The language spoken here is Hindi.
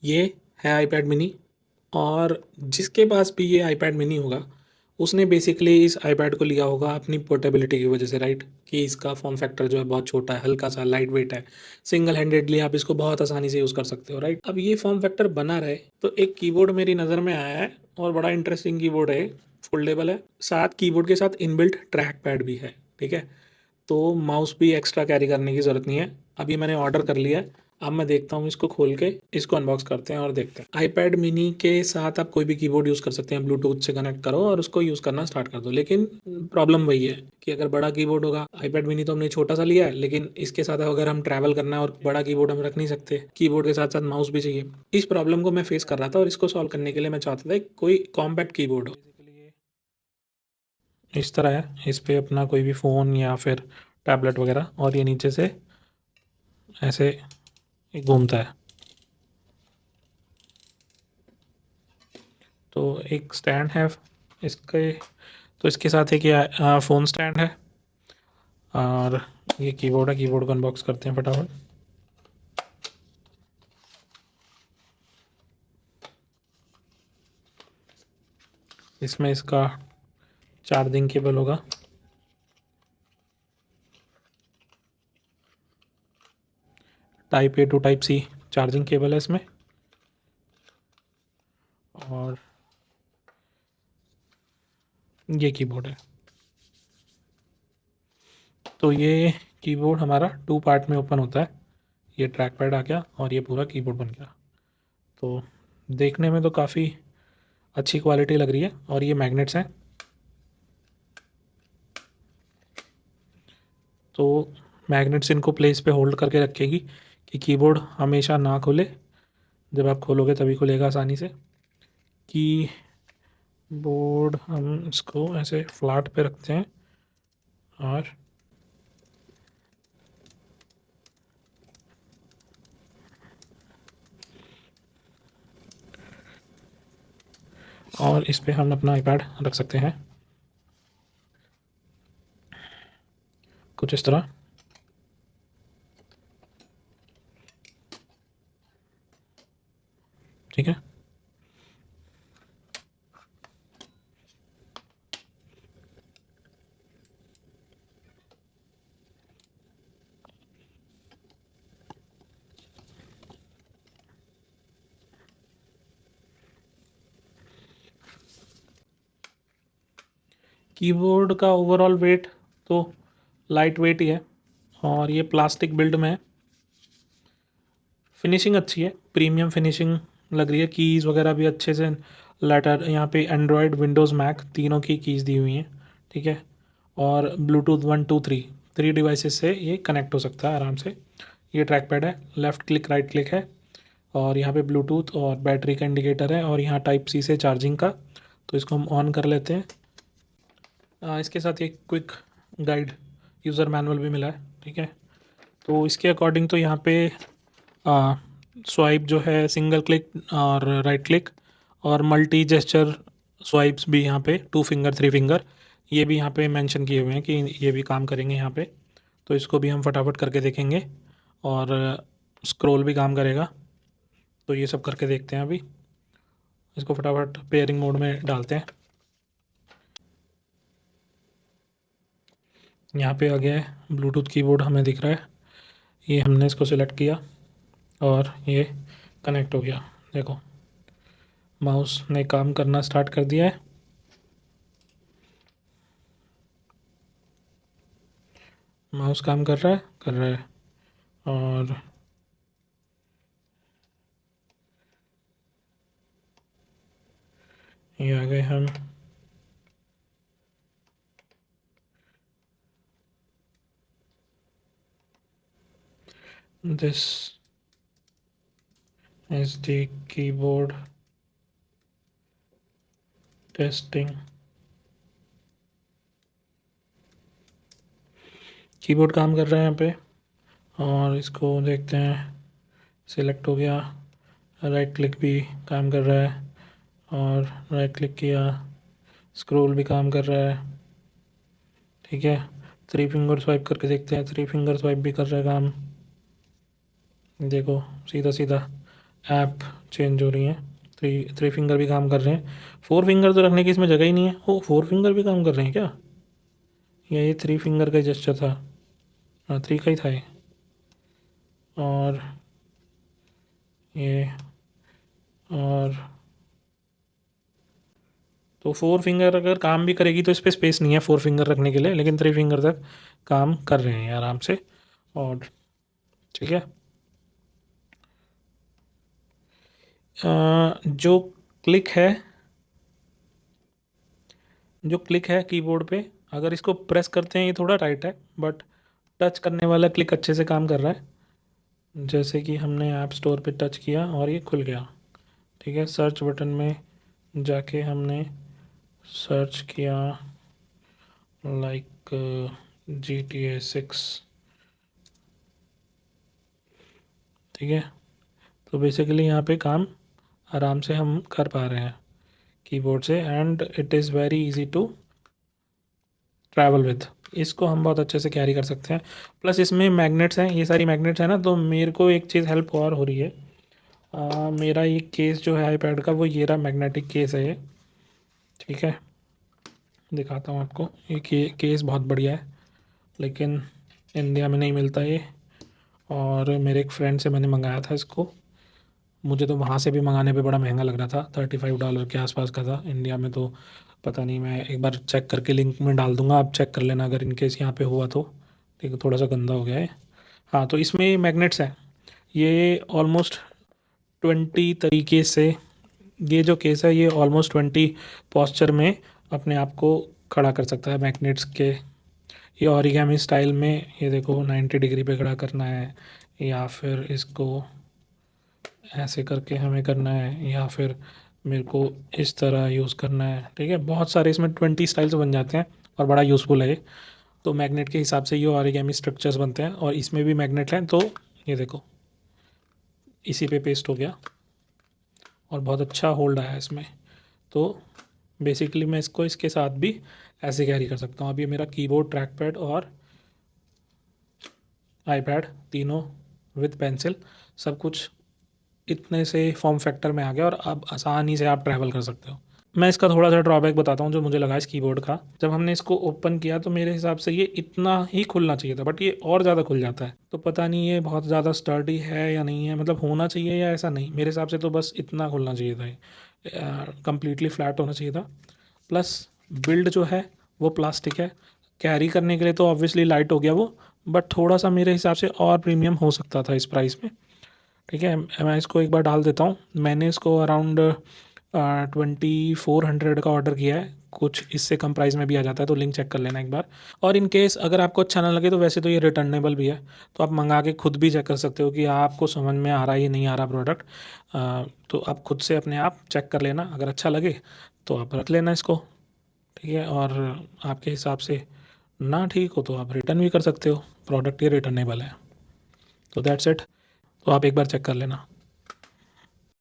ये है आईपैड मिनी। और जिसके पास भी ये आईपैड मिनी होगा, उसने बेसिकली इस आईपैड को लिया होगा अपनी पोर्टेबिलिटी की वजह से, राइट? कि इसका फॉर्म फैक्टर जो है बहुत छोटा है, हल्का सा लाइट वेट है, सिंगल हैंडेडली आप इसको बहुत आसानी से यूज़ कर सकते हो, राइट? अब ये फॉर्म फैक्टर बना रहे तो एक कीबोर्ड मेरी नज़र में आया है, और बड़ा इंटरेस्टिंग कीबोर्ड है। फोल्डेबल है, साथ कीबोर्ड के साथ इनबिल्ट ट्रैक पैड भी है, ठीक है? तो माउस भी एक्स्ट्रा कैरी करने की ज़रूरत नहीं है। अभी मैंने ऑर्डर कर लिया है। अब मैं देखता हूँ इसको खोल के, इसको अनबॉक्स करते हैं और देखते हैं। आईपैड मिनी के साथ आप कोई भी कीबोर्ड यूज़ कर सकते हैं, ब्लूटूथ से कनेक्ट करो और उसको यूज़ करना स्टार्ट कर दो। लेकिन प्रॉब्लम वही है कि अगर बड़ा कीबोर्ड होगा, आईपैड मिनी तो हमने छोटा सा लिया है, लेकिन इसके साथ अगर हम ट्रैवल करना है और बड़ा कीबोर्ड हम रख नहीं सकते, कीबोर्ड के साथ साथ माउस भी चाहिए। इस प्रॉब्लम को मैं फेस कर रहा था और इसको सॉल्व करने के लिए मैं चाहता था कि कोई कॉम्पैक्ट कीबोर्ड हो। इस तरह है, इस पे अपना कोई भी फ़ोन या फिर टैबलेट वगैरह, और ये नीचे से ऐसे घूमता है। तो एक स्टैंड है इसके, तो इसके साथ एक ये फ़ोन स्टैंड है, और ये कीबोर्ड है। कीबोर्ड को अनबॉक्स करते हैं फटाफट। इसमें इसका चार्जिंग केबल होगा। Type A to type C charging cable है इसमें। और ये कीबोर्ड है। तो ये कीबोर्ड हमारा 2 पार्ट में ओपन होता है। ये ट्रैक पैड आ गया और ये पूरा कीबोर्ड बन गया। तो देखने में तो काफ़ी अच्छी क्वालिटी लग रही है। और ये मैग्नेट्स हैं, तो मैग्नेट्स इनको प्लेस पे होल्ड करके रखेगी कि कीबोर्ड हमेशा ना खुले। जब आप खोलोगे तभी खुलेगा आसानी से। कीबोर्ड हम इसको ऐसे फ्लैट पे रखते हैं, और इस पे हम अपना आईपैड रख सकते हैं कुछ इस तरह। ठीक है। कीबोर्ड का ओवरऑल वेट तो लाइट वेट ही है, और ये प्लास्टिक बिल्ड में है। फिनिशिंग अच्छी है, प्रीमियम फिनिशिंग लग रही है। कीज़ वगैरह भी अच्छे से लेटर, यहाँ पे एंड्रॉयड विंडोज़ मैक तीनों की कीज़ दी हुई हैं, ठीक है। और ब्लूटूथ 1 2 3 3 डिवाइसेस से ये कनेक्ट हो सकता है आराम से। ये ट्रैक पैड है, लेफ़्ट क्लिक राइट क्लिक है, और यहाँ पे ब्लूटूथ और बैटरी का इंडिकेटर है, और यहाँ टाइप सी से चार्जिंग का। तो इसको हम ऑन कर लेते हैं। इसके साथ एक क्विक गाइड यूज़र मैनुअल भी मिला है, ठीक है। तो इसके अकॉर्डिंग तो यहाँ पे स्वाइप जो है सिंगल क्लिक और राइट क्लिक, और मल्टी जेस्चर स्वाइप्स भी यहाँ पे 2 फिंगर 3 फिंगर, ये भी यहाँ पे मेंशन किए हुए हैं कि ये भी काम करेंगे यहाँ पे। तो इसको भी हम फटाफट करके देखेंगे, और स्क्रॉल भी काम करेगा। तो ये सब करके देखते हैं अभी। इसको फटाफट पेयरिंग मोड में डालते हैं। यहाँ पे आ गया है ब्लूटूथ कीबोर्ड, हमें दिख रहा है। ये हमने इसको सिलेक्ट किया और ये कनेक्ट हो गया। देखो, माउस ने काम करना स्टार्ट कर दिया है। माउस काम कर रहा है, कर रहा है। और ये आ गए हम। This is the keyboard testing. Keyboard काम कर रहा है यहाँ पे, और इसको देखते हैं। सिलेक्ट हो गया, राइट क्लिक भी काम कर रहा है, और राइट क्लिक किया, स्क्रॉल भी काम कर रहा है, ठीक है। 3 फिंगर स्वाइप करके देखते हैं। 3 फिंगर स्वाइप भी कर रहा है काम। देखो, सीधा सीधा ऐप चेंज हो रही हैं। थ्री फिंगर भी काम कर रहे हैं। फोर फिंगर तो रखने की इसमें जगह ही नहीं है। ओ, फोर फिंगर भी काम कर रहे हैं क्या? या ये थ्री फिंगर का जेस्चर था? हाँ, थ्री का ही था ये। और ये, और तो फोर फिंगर अगर काम भी करेगी तो इस पर स्पेस नहीं है फोर फिंगर रखने के लिए, लेकिन थ्री फिंगर तक काम कर रहे हैं आराम से। और ठीक है, जो क्लिक है, जो क्लिक है कीबोर्ड पे, अगर इसको प्रेस करते हैं ये थोड़ा टाइट है, बट टच करने वाला क्लिक अच्छे से काम कर रहा है। जैसे कि हमने ऐप स्टोर पे टच किया और ये खुल गया। ठीक है, सर्च बटन में जाके हमने सर्च किया लाइक GTA 6। ठीक है, तो बेसिकली यहाँ पे काम आराम से हम कर पा रहे हैं कीबोर्ड से, and it is very easy to travel with. इसको हम बहुत अच्छे से कैरी कर सकते हैं। प्लस इसमें मैग्नेट्स हैं, ये सारी मैग्नेट्स हैं ना, तो मेरे को एक चीज़ हेल्प और हो रही है। मेरा ये केस जो है आईपैड का, वो ये रहा, मैग्नेटिक केस है ये। ठीक है, दिखाता हूँ आपको। ये केस बहुत बढ़िया है, लेकिन इंडिया में नहीं मिलता ये। और मेरे एक फ्रेंड से मैंने मंगाया था इसको। मुझे तो वहाँ से भी मंगाने पे बड़ा महंगा लग रहा था, $35 के आसपास का था। इंडिया में तो पता नहीं, मैं एक बार चेक करके लिंक में डाल दूंगा, आप चेक कर लेना अगर इनकेस यहाँ पे हुआ तो। ठीक है, थोड़ा सा गंदा हो गया है। हाँ, तो इसमें मैग्नेट्स हैं, ये ऑलमोस्ट 20 तरीके से। ये जो केस है ये ऑलमोस्ट 20 पोस्चर में अपने आप को खड़ा कर सकता है मैग्नेट्स के। ये ओरिगामी स्टाइल में, ये देखो 90 डिग्री पे खड़ा करना है, या फिर इसको ऐसे करके हमें करना है, या फिर मेरे को इस तरह यूज़ करना है। ठीक है, बहुत सारे इसमें 20 स्टाइल्स बन जाते हैं और बड़ा यूज़फुल है ये। तो मैग्नेट के हिसाब से ये ओरिगामी स्ट्रक्चर्स बनते हैं, और इसमें भी मैग्नेट हैं। तो ये देखो, इसी पे पेस्ट हो गया और बहुत अच्छा होल्ड आया इसमें। तो बेसिकली मैं इसको इसके साथ भी ऐसे कैरी कर सकता हूँ। अब ये मेरा कीबोर्ड, ट्रैक पैड और आईपैड तीनों विद पेंसिल, सब कुछ इतने से फॉर्म फैक्टर में आ गया, और अब आसानी से आप ट्रैवल कर सकते हो। मैं इसका थोड़ा सा ड्रॉबैक बताता हूँ जो मुझे लगा इस कीबोर्ड का। जब हमने इसको ओपन किया तो मेरे हिसाब से ये इतना ही खुलना चाहिए था, बट ये और ज़्यादा खुल जाता है। तो पता नहीं ये बहुत ज़्यादा स्टर्डी है या नहीं है, मतलब होना चाहिए या ऐसा नहीं। मेरे हिसाब से तो बस इतना खुलना चाहिए था, ये कम्प्लीटली फ्लैट होना चाहिए था। प्लस बिल्ड जो है वो प्लास्टिक है, कैरी करने के लिए तो ऑब्वियसली लाइट हो गया वो, बट थोड़ा सा मेरे हिसाब से और प्रीमियम हो सकता था इस प्राइस में। ठीक है, मैं इसको एक बार डाल देता हूँ। मैंने इसको अराउंड 2400 का ऑर्डर किया है। कुछ इससे कम प्राइस में भी आ जाता है, तो लिंक चेक कर लेना एक बार। और इन केस अगर आपको अच्छा ना लगे तो वैसे तो ये रिटर्नेबल भी है, तो आप मंगा के खुद भी चेक कर सकते हो कि आपको समझ में आ रहा है या नहीं आ रहा प्रोडक्ट। तो आप खुद से अपने आप चेक कर लेना, अगर अच्छा लगे तो आप रख लेना इसको। ठीक है, और आपके हिसाब से ना ठीक हो तो आप रिटर्न भी कर सकते हो, प्रोडक्ट ये रिटर्नेबल है। तो दैट्स इट, तो आप एक बार चेक कर लेना।